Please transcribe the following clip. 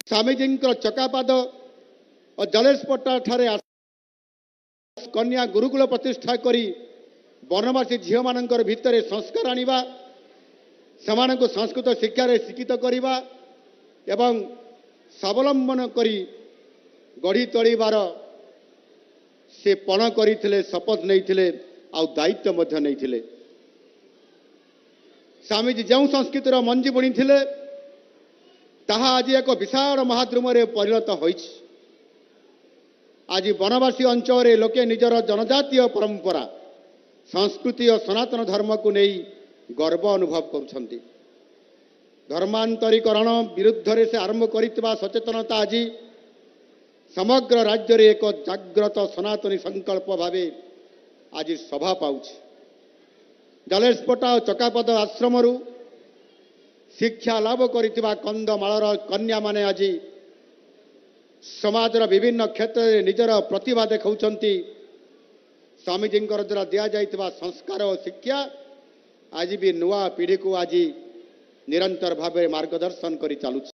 स्वामीजी चकापाद और जलेशपट्टा ठारे कन्या गुरुकुल प्रतिष्ठा करी बनवासी झील मान भितर संस्कार आनिबा सेमानंको संस्कृत शिक्षा शिक्षित करवा एवं स्वावलंबन करी गढ़ी तोड़बार से पण करते शपथ नहीं दायित्व मध्य नहीं। स्वामीजी जो संस्कृतिर मंजी बुणी ताहा आज एक विशाल महाद्रुम परिणत होइछि। आज बनवासी अंचल लोके निजर जनजातीय परंपरा संस्कृति और सनातन धर्म को नहीं गर्व अनुभव करुछंती। धर्मांतरीकरण विरुद्ध रे से आरंभ करितबा सचेतनता आज समग्र राज्य रे एक जाग्रत सनातनी संकल्प भावे आज सभा पाउछि। जलेशपट्टा और चकापद आश्रम शिक्षा लाभ करितबा कंदमालर कन्या माने आज समाजर विभिन्न क्षेत्र में निजर प्रतिभा देखाउछंती। स्वामीजी द्वारा दिया जाइतबा संस्कार और शिक्षा आज भी नुआ पीढ़ी को आज निरंतर भाव मार्गदर्शन करी चालुछि।